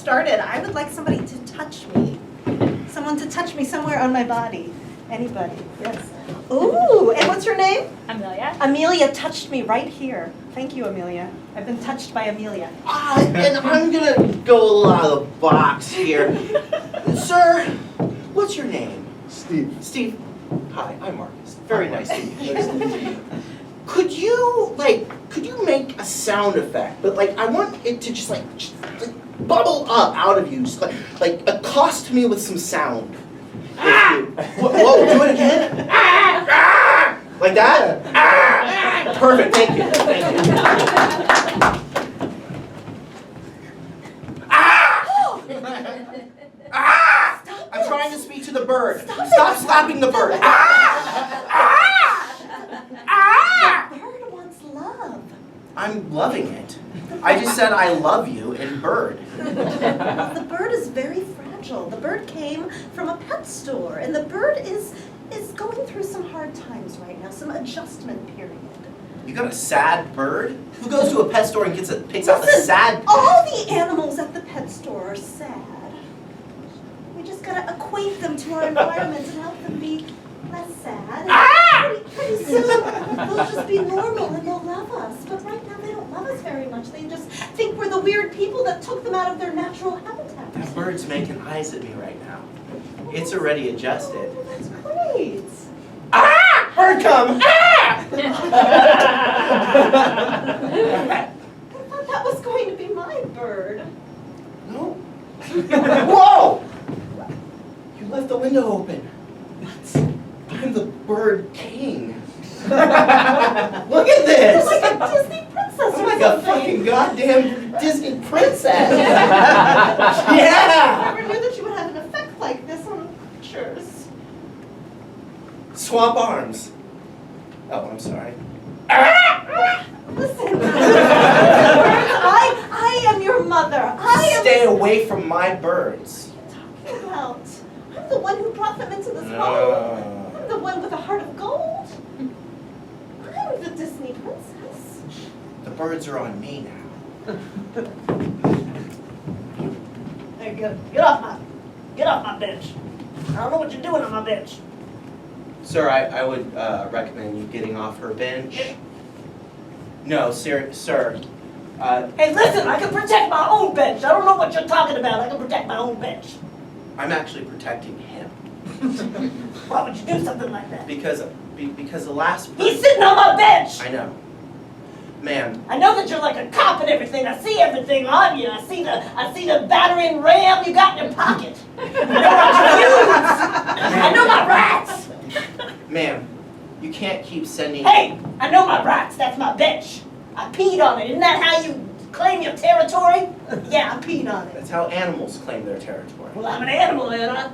started, I would like somebody to touch me. Someone to touch me somewhere on my body. Anybody, yes. Ooh, and what's your name? Amelia. Amelia touched me right here. Thank you, Amelia. I've been touched by Amelia. And I'm gonna go a little out of the box here. Sir, what's your name? Steve. Steve. Hi, I'm Marcus. Very nice to meet you. Could you make a sound effect, but like I want it to just like bubble up out of you, just like accost me with some sound. Whoa, do it again. Like that? Perfect, thank you. I'm trying to speak to the bird. Stop slapping the bird. The bird wants love. I'm loving it. I just said I love you in bird. The bird is very fragile. The bird came from a pet store, and the bird is going through some hard times right now, some adjustment period. You got a sad bird? Who goes to a pet store and picks out the sad? All the animals at the pet store are sad. We just gotta acquaint them to our environment and help them be less sad. Pretty soon, they'll just be normal and they'll love us. But right now, they don't love us very much. They just think we're the weird people that took them out of their natural habitat. That bird's making eyes at me right now. It's already adjusted. Oh, that's great. Bird come! I thought that was going to be my bird. No. Whoa! You left the window open. I'm the bird king. Look at this! You're like a Disney princess I'm or like a something. fucking goddamn Disney princess. I Yeah! never knew that you would have an effect like this on pictures. Swamp arms. Oh, I'm sorry. Listen, I am your mother. Stay away from my birds. What are you talking about? I'm the one who brought them into this home. No. I'm the one with a heart of gold. I'm the Disney princess. The birds are on me now. There you go. Get off my bench. I don't know what you're doing on my bench. Sir, I would recommend you getting off her bench. No, sir. Hey, listen, I can protect my own bench. I don't know what you're talking about. I can protect my own bench. I'm actually protecting him. Why would you do something like that? Because the last... He's sitting on my bench. I know. Ma'am, I know that you're like a cop and everything. I see everything on you. I see the battering ram you got in your pocket. I know what you use. I know my rights. ma'am, you can't keep sending... Hey, I know my rights. That's my bench. I peed on it. Isn't that how you claim your territory? Yeah, I peed on it. That's how animals claim their territory. Well, I'm an animal, then, huh?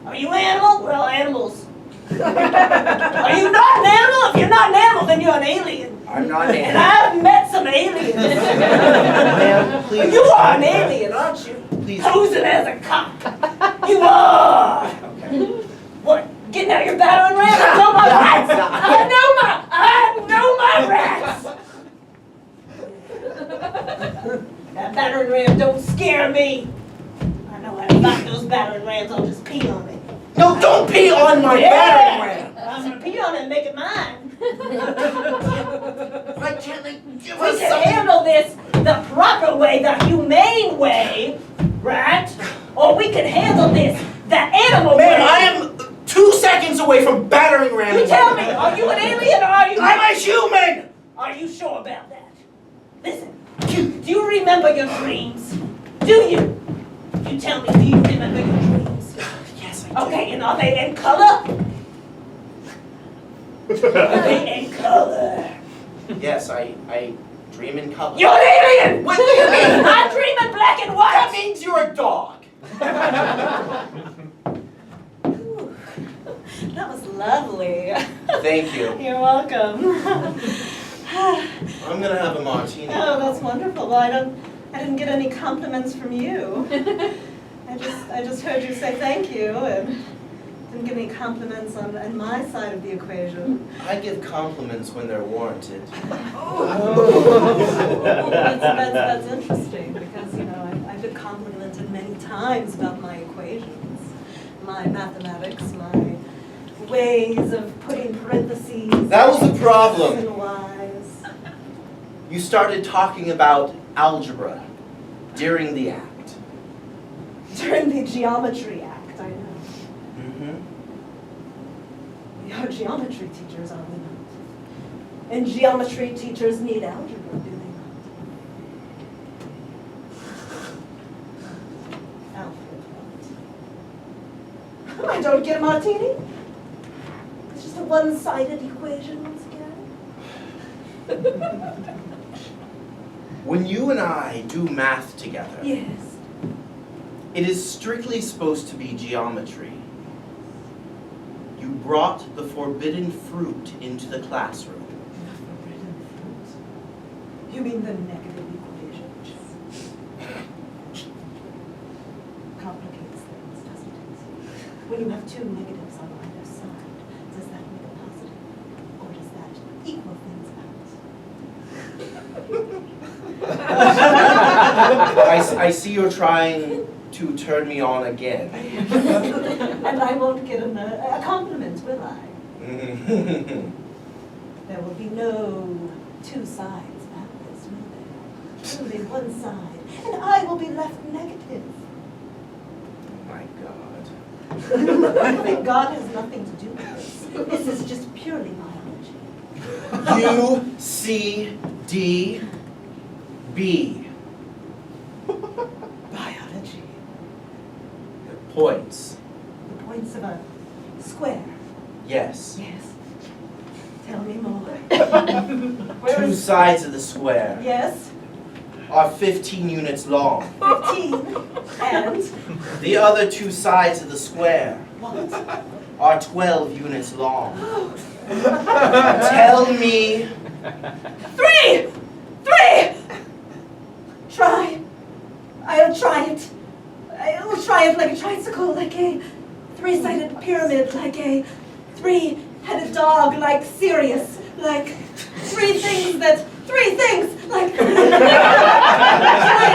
Are you an animal? We're all animals. Are you not an animal? If you're not an animal, then you're an alien. I'm not an And animal. I've met some aliens. Ma'am, please. You are an alien, aren't you? Please. Posing as a cop. You are. Okay. What? Getting out your battering ram? I know my rights. I know my rights. That battering ram don't scare me. I know how to fight those battering rams. I'll just pee on it. No, don't pee on my battering ram! I'm gonna pee on it and make it mine. Why can't they give We us can something? handle this the proper way, the humane way, right? Or we can handle this the animal way. Man, I am 2 seconds away from battering ram. You tell me, are you an alien or are you... I'm a human! Are you sure about that? Listen, do you remember your dreams? Do you? You tell me, do you remember your dreams? Yes, I do. Okay, and are they in color? Are they in color? Yes, I dream in color. You're an alien! What do you mean? I dream in black and That white! means you're a dog. Ooh, that was lovely. Thank you. You're welcome. I'm gonna have a martini. Oh, that's wonderful. Well, I didn't get any compliments from you. I just heard you say thank you and didn't get any compliments on my side of the equation. I give compliments when they're warranted. That's interesting because, you know, I've been complimented many times about my equations, my mathematics, my ways of putting parentheses. That was the problem. And Y's. You started talking about algebra during the act. During the geometry act, I know. Mm-hmm. We are geometry teachers, are we not? And geometry teachers need algebra, do they not? Alfred, what? I don't get a martini. It's just a one-sided equation once again. When you and I do math together, Yes. it is strictly supposed to be geometry. You brought the forbidden fruit into the classroom. The forbidden fruit. You mean the negative equation, which complicates things, doesn't it? When you have two negatives on either side, does that make a positive? Or does that equal things out? I see you're trying to turn me on again. And I won't get a compliment, will I? There will be no two sides about this, will there? Only one side, and I will be left negative. My God. I think God has nothing to do with this. This is just purely biology. U, C, D, B. Biology. Points. The points of a square. Yes. Yes. Tell me more. Two sides of the square Yes. are 15 units long. 15. And The other two sides of the square what? are 12 units long. Tell me. 3! 3! Try. I'll try it. I'll try it like a tricycle, like a three-sided pyramid, like a three-headed dog, like Sirius, like three things, like try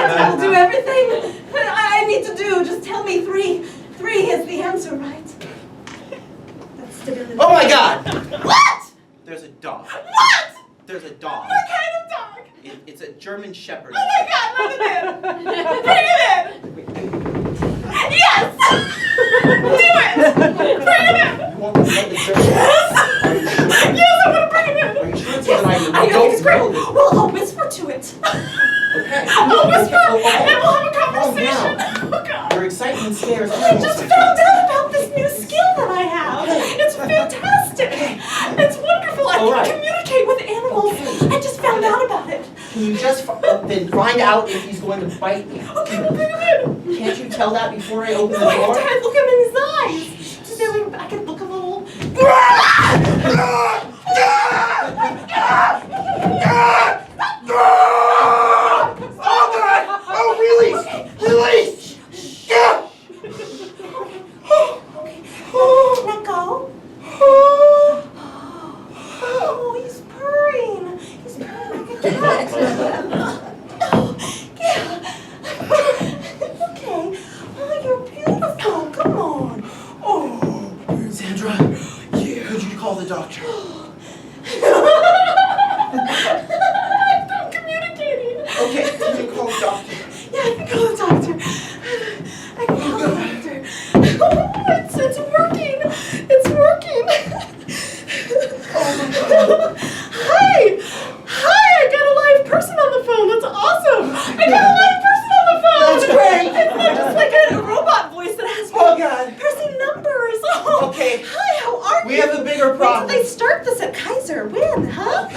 it, I'll do everything I need to do. Just tell me 3. 3 is the answer, right? That's stability. Oh my God! What? There's a dog. What? There's a dog. What kind of dog? It's a German Shepherd. Oh my God, let it in! Bring it in! Yes! Do it! Bring it in! You want to let the German Yes! Are you sure? Yes, I want to bring it in! Are you sure it's Yes, a good idea? I know, Don't it's great. know this. Well, I'll whisper to it. Okay. I'll whisper, Okay. and we'll have a Calm conversation. down. Oh, God. Your excitement scares me. I just found out about this new skill that I have. It's fantastic. It's wonderful. I All right. can communicate with animals. Okay. I just found out about it. Can you just then find out if he's going to bite me? Okay, we'll bring him in. Can't you tell that before I open No, the I have door? to look him in his eyes. Just then I can look a little. Oh, release! Release! Okay, let go. Oh, he's purring. He's purring like a cat. Okay. Oh, you're beautiful. Come on. Oh. Sandra, could you call the doctor? I'm communicating. Okay, can you call the doctor? Yeah, I can call the doctor. I can call the doctor. Oh, it's working. It's working. Hi. Hi, I got a live person on the phone. That's awesome. I got a live person on the phone. That's great. It's not just like a robot voice that has me Oh, God. pressing numbers. Oh. Okay. Hi, how are you? We have a bigger problem. Wait till they start this at Kaiser. When, huh?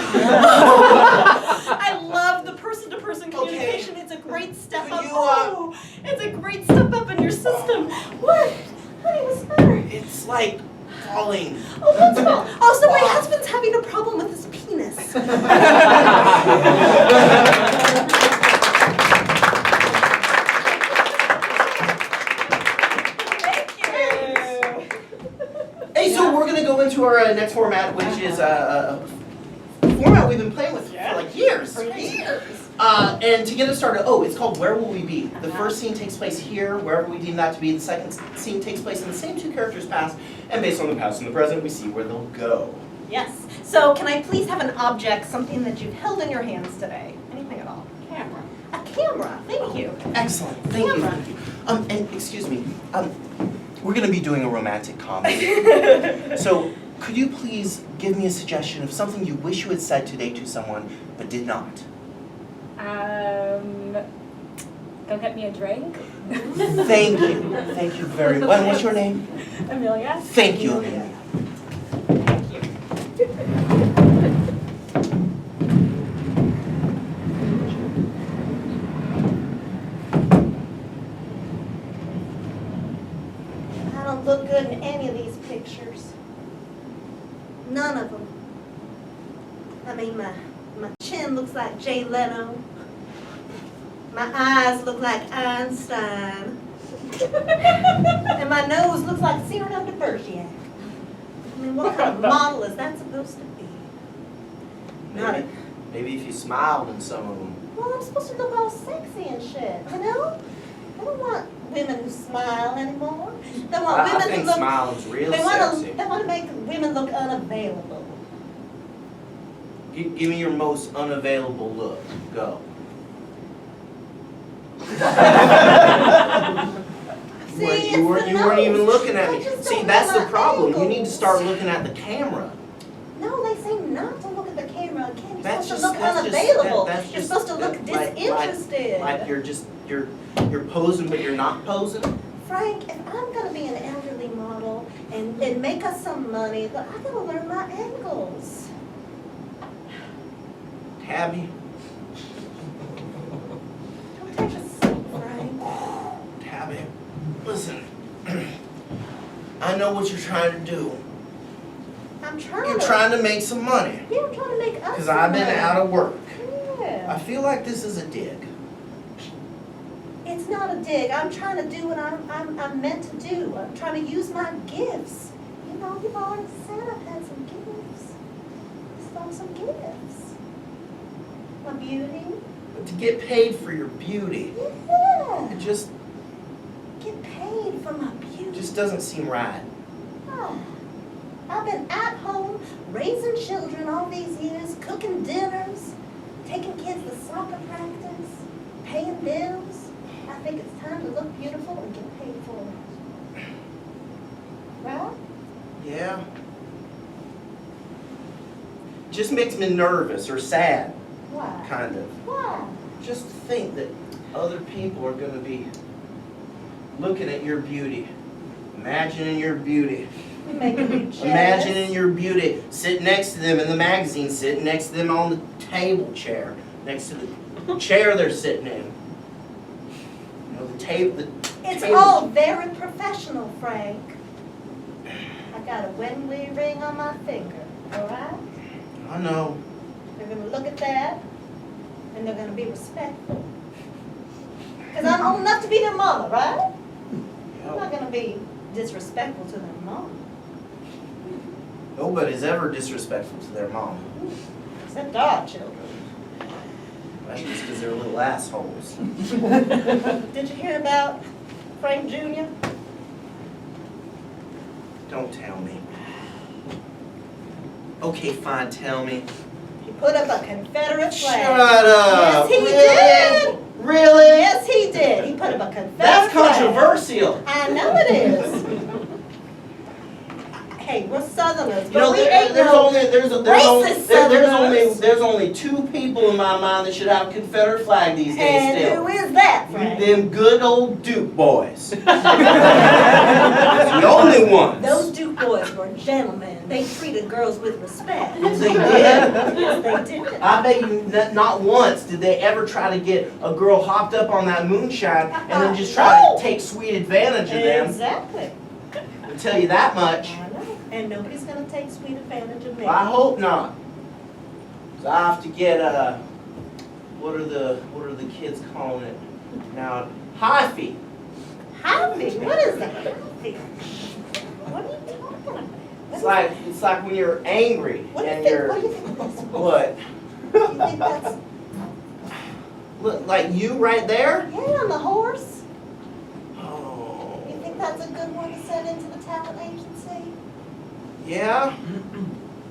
I love the person-to-person communication. It's a great step Could up. you, Oh, it's a great step up in your system. What? Honey, what's the matter? It's like falling. Oh, what's wrong? Oh, so my husband's having a problem with his penis. Thank you. Hey, so we're gonna go into our next format, which is a format we've been playing with for like years. For years. And to get us started, it's called Where Will We Be? The first scene takes place here, wherever we deem that to be. The second scene takes place in the same two characters' past, and based on the past and the present, we see where they'll go. Yes. So can I please have an object, something that you've held in your hands today? Anything at all? Camera. A camera. Thank you. Excellent. Thank you. Camera. Thank you. And excuse me. We're going to be doing a romantic comedy. So could you please give me a suggestion of something you wish you had said today to someone but did not? Go get me a drink. Thank you. Thank you very much. What's your name? Amelia. Thank you, Amelia. Thank you. I don't look good in any of these pictures. None of them. I mean, my chin looks like Jay Leno. My eyes look like Einstein. And my nose looks like Cyrano de Bergerac. I mean, what kind of model is that supposed to be? Maybe if you smiled in some of them. Well, I'm supposed to look all sexy and shit, you know? I don't want women who smile anymore. They want I women think who look. smiling's real They sexy. want to make women look unavailable. Give me your most unavailable look. Go. See, You weren't even looking at I me. just See, don't that's know the my problem. You need to angles. start looking at the camera. No, they say not to look at the camera. Again, you're That's supposed to look just unavailable. that's You're just supposed to look like- disinterested. Like you're posing, but you're not posing. Frank, if I'm gonna be an elderly model and make us some money, but I gotta learn my angles. Tabby, Don't take a seat, Frank. Tabby, listen. I know what you're trying to do. I'm trying. You're trying to make some money. Yeah, I'm trying to make us. Because I've been some money. out of work. Yeah. I feel like this is a dig. It's not a dig. I'm trying to do what I'm meant to do. I'm trying to use my gifts. You know, you've already said I've had some gifts. Some gifts. My beauty. But to get paid for your beauty, Yeah. it just Get paid for my beauty. doesn't seem right. Oh, I've been at home raising children all these years, cooking dinners, taking kids to soccer practice, paying bills. I think it's time to look beautiful and get paid for it. Right? Yeah. Just makes me nervous or sad, Why? kind of. Why? Just to think that other people are going to be looking at your beauty, imagining your beauty, You making me jealous. imagining your beauty, sitting next to them in the magazine, sitting next to them on the table chair, next to the chair they're sitting in. You know, the table. It's all very professional, Frank. I got a wedding ring on my finger, all right? I know. They're gonna look at that, and they're gonna be respectful. Because I'm old enough to be their mama, right? I'm not gonna be disrespectful to their mama. Nobody's ever disrespectful to their mom. Except our children. That's just because they're little assholes. Did you hear about Frank Jr.? Don't tell me. Okay, fine, tell me. He put up a Confederate flag. Shut up! Yes, he Really? did. Really? Yes, he did. He put up a Confederate That's flag. controversial. I know it is. Hey, we're Southerners, You know, but we ain't no there's only two people in my mind that should have a Confederate flag these days And still. who is that, Frank? Them good old Duke boys. The only ones. Those Duke boys were gentlemen. They treated girls with respect. Yes, they did. Yes, they did. I bet you not once did they ever try to get a girl hopped up on that moonshine and then just try No. to take sweet advantage of them. Exactly. I'll tell you that much. I know. And nobody's gonna take sweet advantage of me. I hope not. 'Cause I have to get what are the kids calling it now? Hyphy. Happy? What is that? Happy? What are you talking about? It's like when you're angry What do you and think? you're What do you think that's for? what? You think that's? Look, like you right there? Yeah, on the horse. Oh. You think that's a good one to send into the talent agency? Yeah?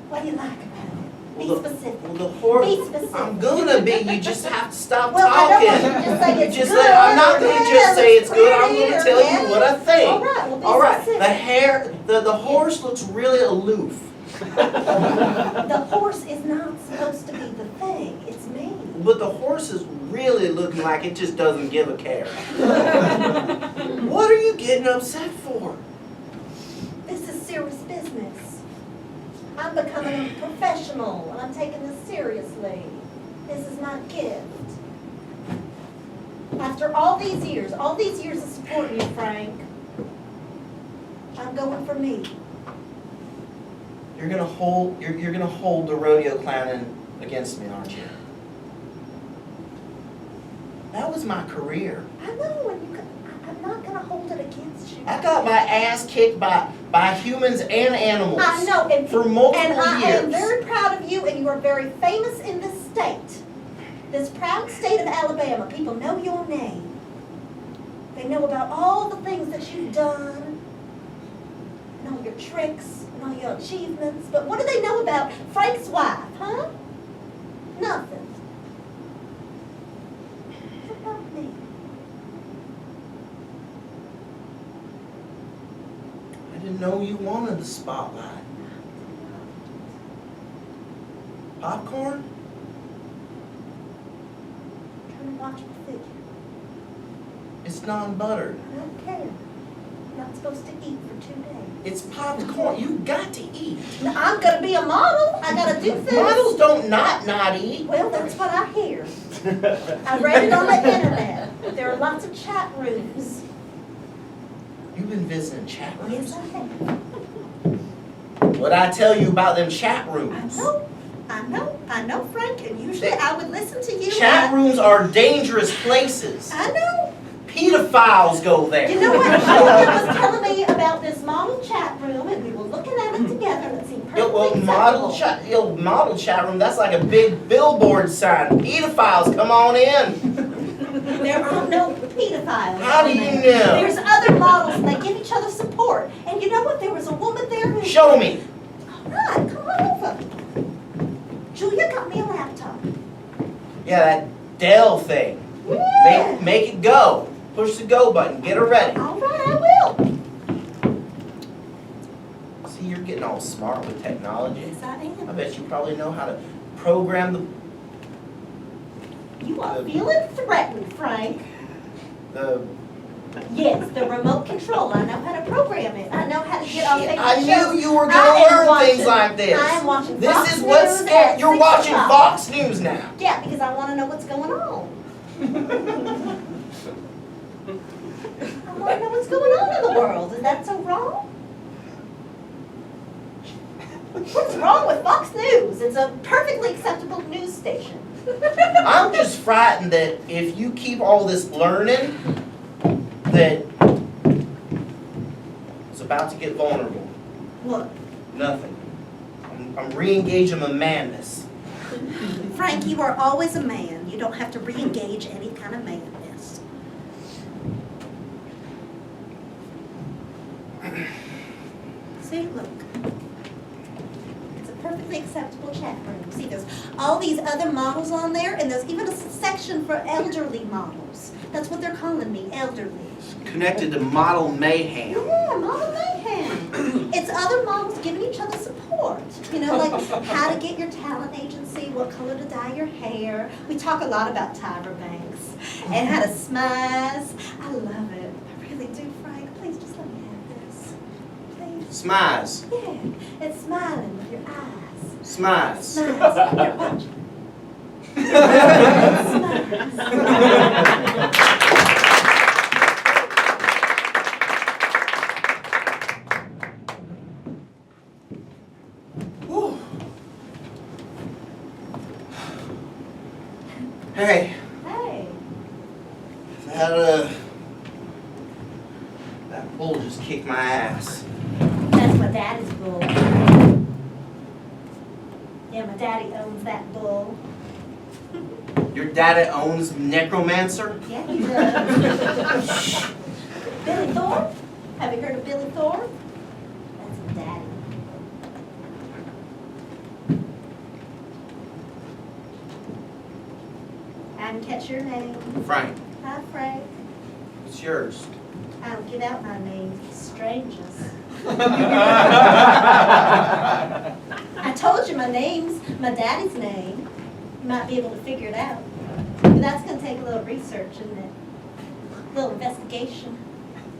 What do you like about it? Be Well, the- specific. Well, the horse. Be specific. I'm gonna be. You just have to stop Well, talking. I don't want you to just say it's Just good. I'm not gonna or just say it's good. I'm pretty gonna or tell yeah. you what I think. All right, well, be All right. specific. The hair. The horse looks really aloof. The horse is not supposed to be the thing. It's me. But the horse is really looking like it just doesn't give a care. What are you getting upset for? This is serious business. I'm becoming a professional, and I'm taking this seriously. This is my gift. After all these years of supporting you, Frank, I'm going for me. You're gonna hold the rodeo clowning against me, aren't you? That was my career. I know, and I'm not gonna hold it against you. I got my ass kicked by humans and animals. I know, and for multiple I years. am very proud of you, and you are very famous in this state. This proud state of Alabama. People know your name. They know about all the things that you've done, and all your tricks, and all your achievements. But what do they know about Frank's wife, huh? Nothing. What about me? I didn't know you wanted the spotlight. Popcorn? Trying to watch my figure. It's non-buttered. I don't care. You're not supposed to eat for 2 days. It's popcorn. You got to eat. Now, I'm gonna be a model. I gotta do things. Models don't not eat. Well, that's what I hear. I read it on the internet. There are lots of chat rooms. You've been visiting chat rooms. Yes, I have. What'd I tell you about them chat rooms? I know, Frank, and usually I would listen to you. Chat rooms are dangerous places. I know. Pedophiles go there. You know what? Julia was telling me about this model chat room, and we were looking at it together, and it seemed perfectly acceptable. Model chat room, that's like a big billboard sign. Pedophiles, come on in. There are no pedophiles. How do you on know? there. There's other models, and they give each other support. And you know what? There was a woman there who... Show me. All right, come on over. Julia got me a laptop. Yeah, that Dell thing. Yeah. Make it go. Push the go button. Get her ready. All right, I will. See, you're getting all smart with technology. Yes, I I am. bet you probably know how to program You are feeling threatened, Frank. the Yes, the remote control. I know how to program it. I know how to get all I things. knew you were I gonna am learn watching- things like this. I am watching This Fox is what's News scared. at You're 6 watching o'clock. Fox News now. Yeah, because I want to know what's going on. I want to know what's going on in the world. Is that so wrong? What's wrong with Fox News? It's a perfectly acceptable news station. I'm just frightened that if you keep all this learning, that it's about to get vulnerable. What? Nothing. I'm re-engaging my madness. Frank, you are always a man. You don't have to re-engage any kind of madness. See, look. It's a perfectly acceptable chat room. See, there's all these other models on there, and there's even a section for elderly models. That's what they're calling me, elderly. Connected to model mayhem. Yeah, model mayhem. It's other models giving each other support. You know, like how to get your talent agency, what color to dye your hair. We talk a lot about Tyra Banks and how to smize. I love it. I really do, Frank. Please just let me have this. Please. Smize. Yeah, it's smiling with your eyes. Smize. Smize. Here, watch. Smize. Whew. Hey, Hey. that bull just kicked my ass. That's my daddy's bull. Yeah, my daddy owns that bull. Your daddy owns Necromancer? Yeah, he does. Billy Thorpe? Have you heard of Billy Thorpe? That's his daddy. I can catch your name. Frank. Hi, Frank. It's yours. I don't give out my name to strangers. I told you my name's my daddy's name. You might be able to figure it out. But that's going to take a little research, isn't it? A little investigation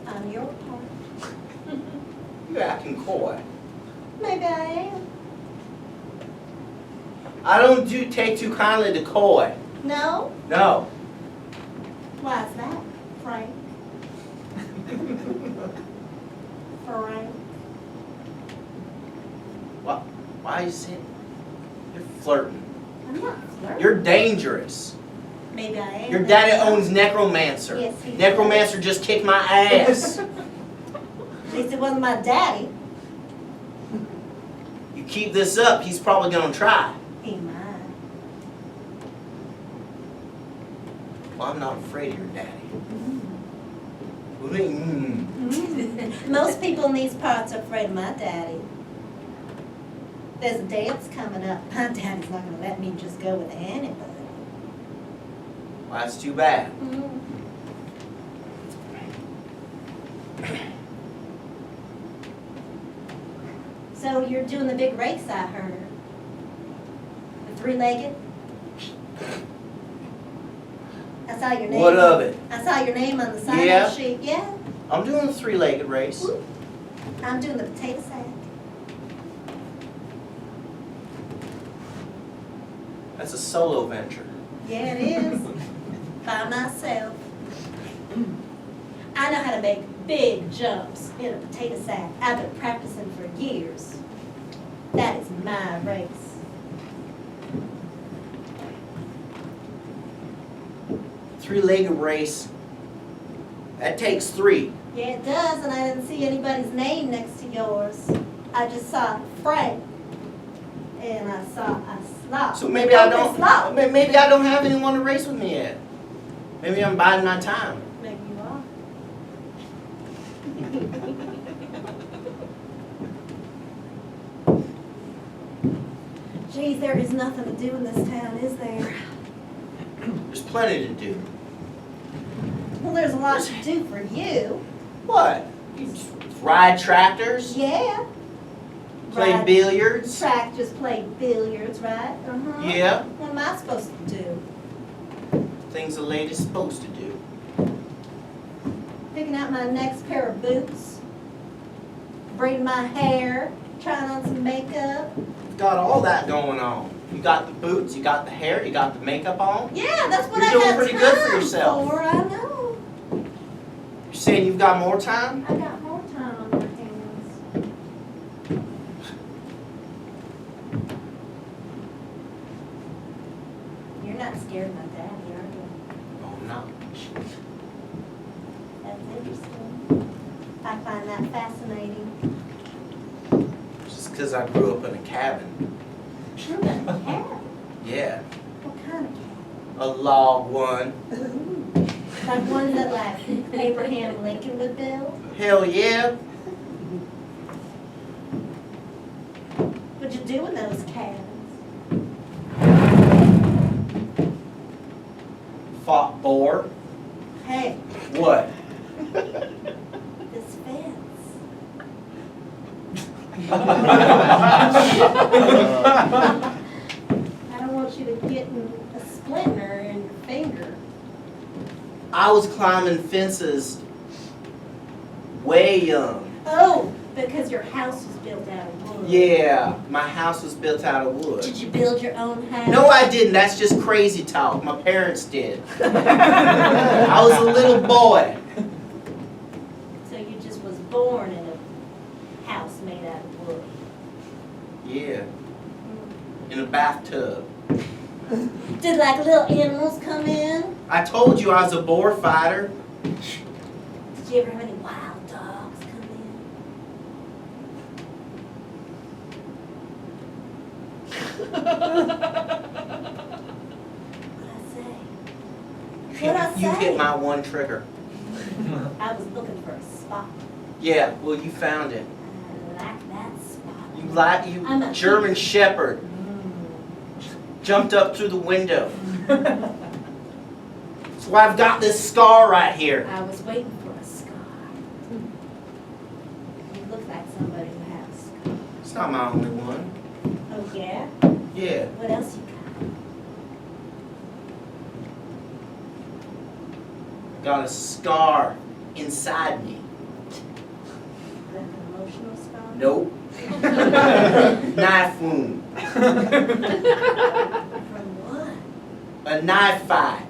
on your part. You acting coy. Maybe I am. I don't take too kindly to coy. No? No. Why is that, Frank? Frank? Why you saying? You're flirting. I'm not flirting. You're dangerous. Maybe I am. Your daddy owns Necromancer. Yes, he does. Necromancer just kicked my ass. At least it wasn't my daddy. You keep this up, he's probably gonna try. He might. Well, I'm not afraid of your daddy. Mm. What do you mean? Most people in these parts are afraid of my daddy. There's a dance coming up. My daddy's not going to let me just go with anybody. Well, that's too bad. Mm. So you're doing the big race, I heard. The three-legged? I saw your name. What of it? I saw your name on the sign Yeah. sheet. Yeah. I'm doing the three-legged race. I'm doing the potato sack. That's a solo venture. Yeah, it is. By myself. I know how to make big jumps in a potato sack. I've been practicing for years. That is my race. Three-legged race. That takes three. Yeah, it does, and I didn't see anybody's name next to yours. I just saw Frank, and I saw a slot. So maybe I don't. Slot. Maybe I don't have anyone to race with me yet. Maybe I'm biding my time. Maybe you are. Geez, there is nothing to do in this town, is there? There's plenty to do. Well, there's a lot to do for you. What? You ride tractors? Yeah. Play Ride billiards? Just play billiards, right? Uh-huh. Yeah. What am I supposed to do? Things a lady's supposed to do. Picking out my next pair of boots, braiding my hair, trying on some makeup. You've got all that going on. You got the boots, you got the hair, you got the makeup on. Yeah, that's what You're I doing had pretty time good for yourself. for, I know. You're saying you've got more time? I got more time on my hands. You're not scared of my daddy, are you? Oh, no. That's interesting. I find that fascinating. Just because I grew up in a cabin. You're in a cat. Yeah. What kind of cat? A log one. Ooh. Like one that like Abraham Lincoln would build? Hell yeah. What'd you do in those cabins? Fought boar. Hey, What? this fence. I don't want you to get a splinter in your finger. I was climbing fences way young. Oh, because your house was built out of wood. Yeah, my house was built out of wood. Did you build your own house? No, I didn't. That's just crazy talk. My parents did. I was a little boy. So you just was born in a house made out of wood. Yeah, in a bathtub. Did like little animals come in? I told you I was a boar fighter. Did you ever have any wild dogs come in? What I You hit my one trigger. I was looking for a spot. Yeah, well, you found it. I like that spot. You I'm a German Shepherd. Jumped up through the window. That's why I've got this scar right here. I was waiting for a scar. You look like somebody who has a scar. It's not my only one. Oh, yeah? Yeah. What else you got? Got a scar inside me. Is that an emotional scar? Nope. Knife wound. From what? A knife fight.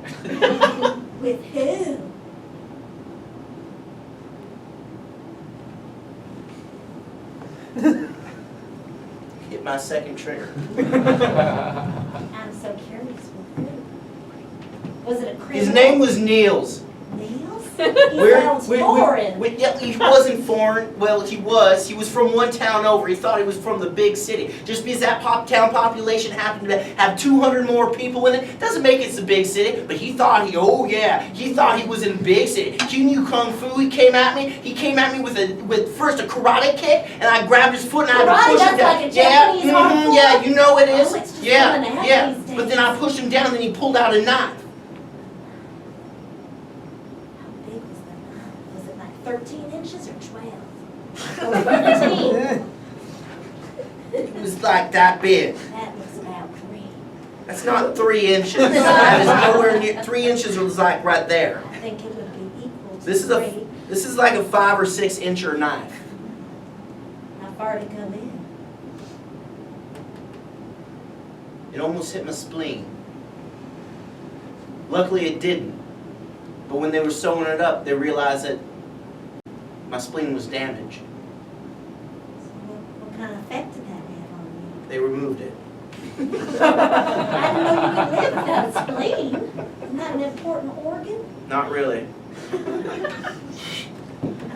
With who? Hit my second trigger. I'm so curious with who. Was it a criminal? His name was Niels. Niels? He sounds foreign. Yeah, he wasn't foreign. Well, he was. He was from one town over. He thought he was from the big city. Just because that town population happened to have 200 more people in it, doesn't make it a big city. But he thought he thought he was in a big city. He knew kung fu. He came at me. He came at me with first a karate kick, and I grabbed his foot and I had to push him down. Like a Japanese art form? Yeah, you know it is. Oh, it's just Yeah, coming out yeah. these days. But then I pushed him down, and he pulled out a knife. How big was the knife? Was it like 13 inches or 12? Or 15? It was like that big. That looks about 3. That's not 3 inches. That is nowhere near. 3 inches was like right there. I think it would be equal to This is 3. This is like a 5 or 6 incher knife. How far to come in? It almost hit my spleen. Luckily it didn't. But when they were sewing it up, they realized that my spleen was damaged. So what kind of effect did that have on They removed it. you? I didn't know you could live without a spleen. Isn't that an important organ? Not really. I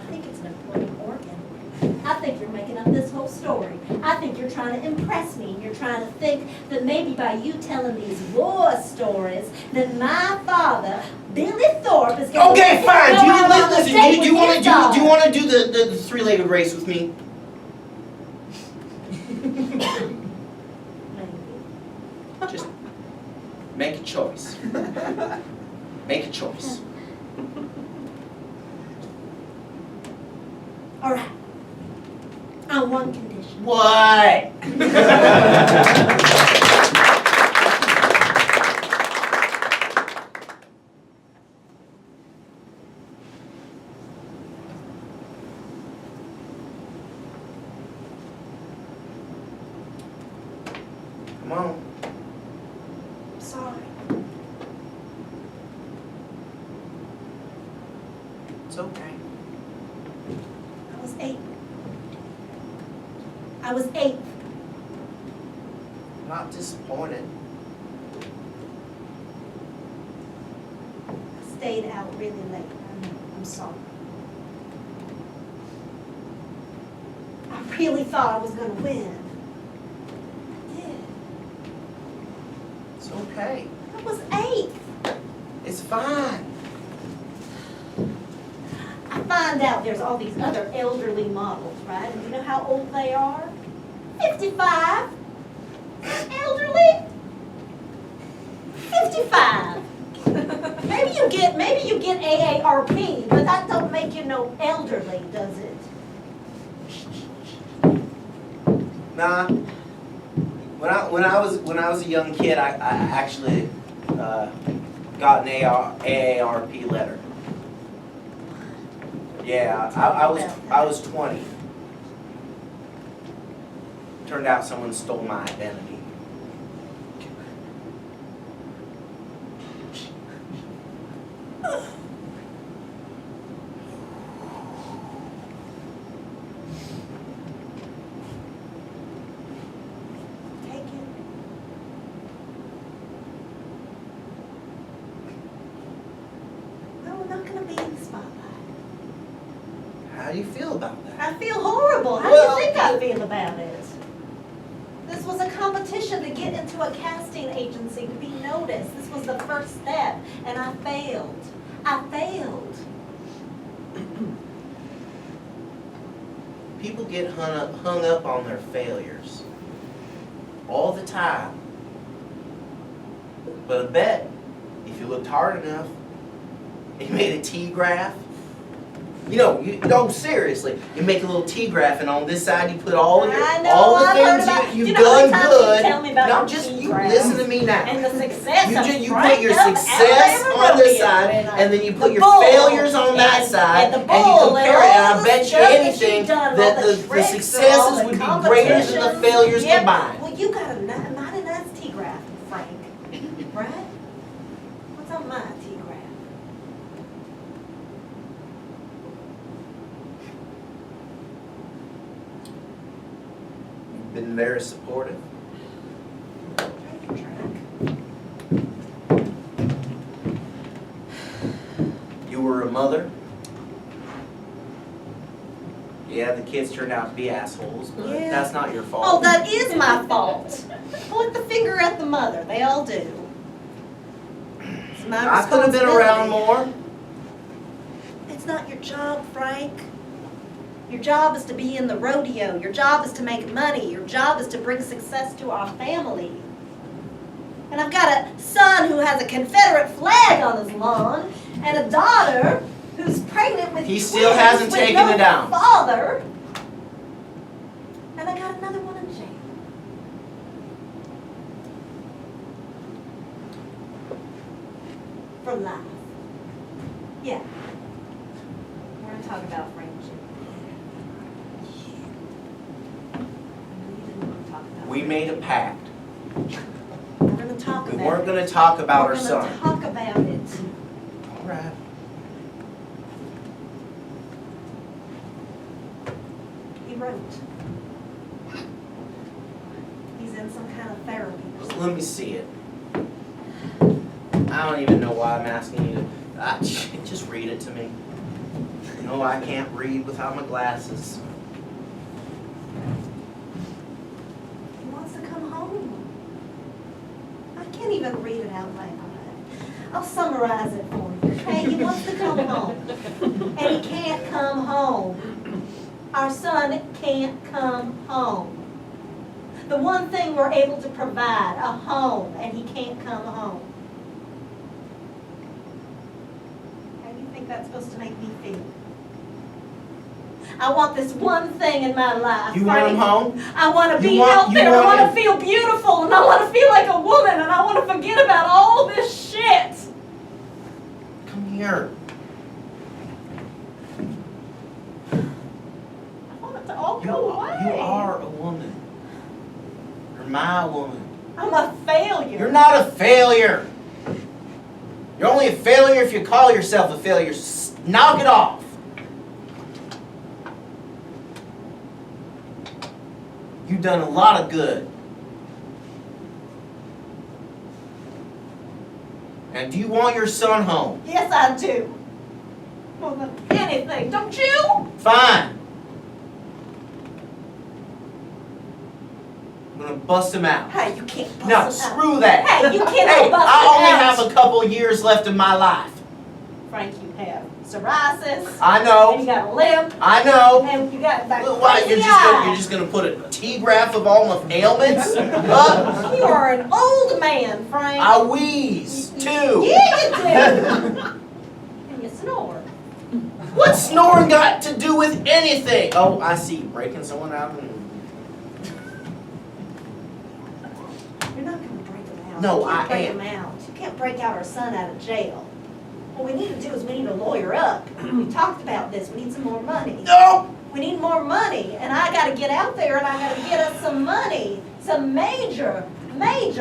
think it's an important organ. I think you're making up this whole story. I think you're trying to impress me. You're trying to think that maybe by you telling these war stories that my father, Billy Thorpe, is going Okay, to fine. go out on a Listen, date do you with his daughter. want to do the three-legged race with me? Maybe. Just make a choice. Make a choice. All right. On one condition. What? Come on. I'm sorry. It's okay. I was 8. I was 8. I'm not disappointed. I stayed out really late. I'm sorry. I really thought I was going to win. I did. It's okay. I was 8. It's fine. I find out there's all these other elderly models, right? And you know how old they are? 55. Elderly? 55. Maybe you get AARP, but that don't make you no elderly, does it? Nah. When I was a young kid, I actually got an AARP letter. Yeah, I was 20. Turned out someone stole my identity. Take it. No, we're not gonna be in the spotlight. How do you feel about that? I feel horrible. How Well, do you think I feel about it? This was a competition to get into a casting agency, to be noticed. This was the first step, and I failed. I failed. People get hung up on their failures all the time. But I bet if you looked hard enough, and you made a T-graph, seriously, you make a little T-graph, and on this side you put all the things you've done good. Now you listen to me now. And the success You put your success on this side, and then you put your failures on that side, and you compare it, and I bet you anything that the successes would be greater than the failures combined. Well, you got a mighty nice T-graph, Frank, right? What's on my T-graph? Been very supportive. You were a mother. Yeah, the kids turned out to be assholes, but that's not your fault. Oh, that is my fault. Point the finger at the mother. They all do. It's my I could have been around more. It's not your job, Frank. Your job is to be in the rodeo. Your job is to make money. Your job is to bring success to our family. And I've got a son who has a Confederate flag on his lawn, and a daughter who's pregnant with He still hasn't with taken no it down. father. And I got another one in jail. For life. Yeah. We're gonna talk about friendship. We made a pact. We're gonna talk We about weren't it. going to talk about our We're son. gonna talk about it. All right. He wrote. He's in some kind of therapy. Let me see it. I don't even know why I'm asking you to. Just read it to me. No, I can't read without my glasses. He wants to come home. I can't even read it out loud. I'll summarize it for you, okay? He wants to come home. And he can't come home. Our son can't come home. The one thing we're able to provide, a home, and he can't come home. How do you think that's supposed to make me feel? I want this one thing in my life. You want him home? I want to You be want- out you there. I want want him- to feel beautiful, and I want to feel like a woman, and I want to forget about all this shit. Come here. I want it to all go away. You are a woman. You're my woman. I'm a failure. You're not a failure. You're only a failure if you call yourself a failure. Knock it off. You've done a lot of good. And do you want your son home? Yes, I do. More than anything, don't you? Fine. I'm gonna bust him out. Hey, you can't bust No, him out. screw that. Hey, you cannot Hey, bust I him only out. have a couple years left in my life. Frank, you have psoriasis. I And know. you got a limp. I know. And you got that Why, crazy you're just gonna put a T-graph of all my ailments? You are an old man, Frank. I wheeze too. Yeah, you do. And you snore. What's snoring got to do with anything? Oh, I see. Breaking someone out. You're not going to break him out. No, You can't I break am. him out. You can't break our son out of jail. What we need to do is we need to lawyer up. We talked about this. We need some more money. No. We need more money. And I got to get out there and I got to get us some money. Some major money.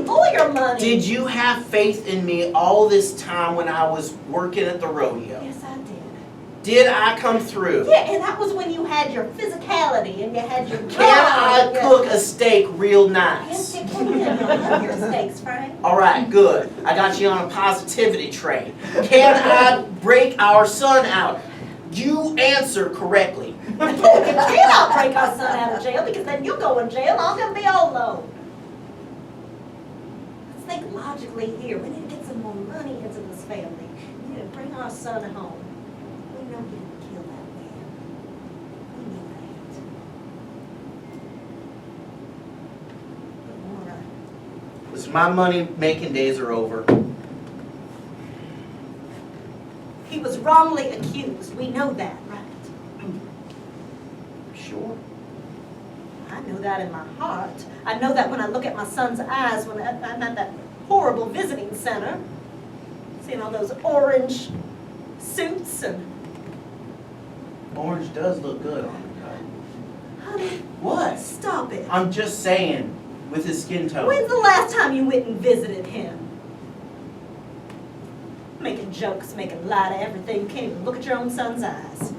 Lawyer money. Did you have faith in me all this time when I was working at the rodeo? Yes, I did. Did I come through? Yeah, and that was when you had your physicality and you had your Can I drive. cook a steak real Yes, nice? you can. I love your steaks, Frank. All right, good. I got you on a positivity train. Can I break our son out? You answer correctly. You cannot break our son out of jail because then you'll go in jail and I'm going to be all alone. Let's think logically here. We need to get some more money into this family. Yeah, bring our son home. We know he didn't kill that man. We know that. But Warner, Listen, my money-making days are over. he was wrongly accused. We know that, right? Sure. I know that in my heart. I know that when I look at my son's eyes when I'm at that horrible visiting center, seeing all those orange suits and, Orange does look good on him, honey, What? stop it. I'm just saying, with his skin tone. When's the last time you went and visited him? Making jokes, making light of everything. You can't even look at your own son's eyes.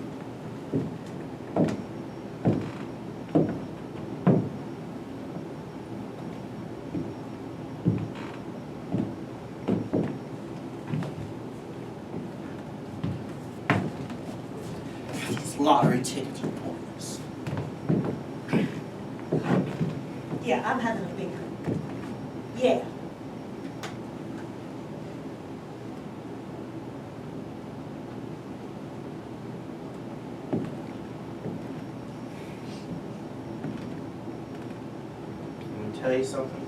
These lottery tickets are pointless. Yeah, I'm having a beer. Yeah. Let me tell you something.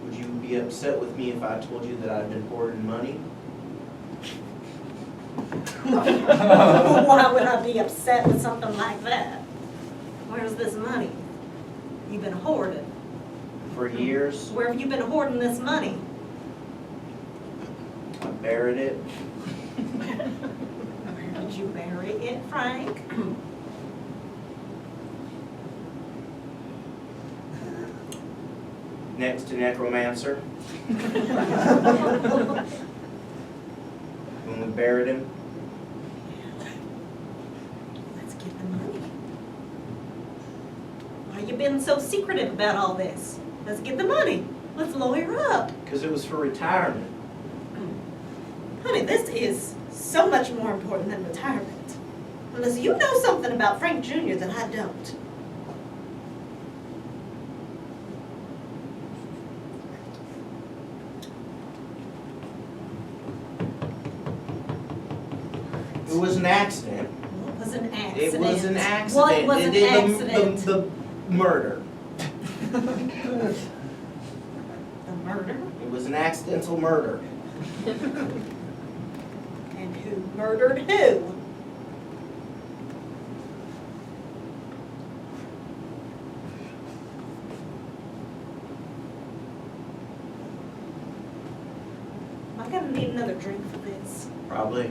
Would you be upset with me if I told you that I've been hoarding money? Why would I be upset with something like that? Where's this money? You've been hoarding. For years, Where have you been hoarding this money? I buried it. Where did you bury it, Frank? Next to Necromancer. When we buried him. Let's get the money. Why you been so secretive about all this? Let's get the money. Let's lawyer up. Because it was for retirement. Honey, this is so much more important than retirement. Unless you know something about Frank Jr. that I don't. It was an accident. What was an accident? It was an accident. What was an accident? The murder. The murder? It was an accidental murder. And who murdered who? Am I gonna need another drink for this? Probably.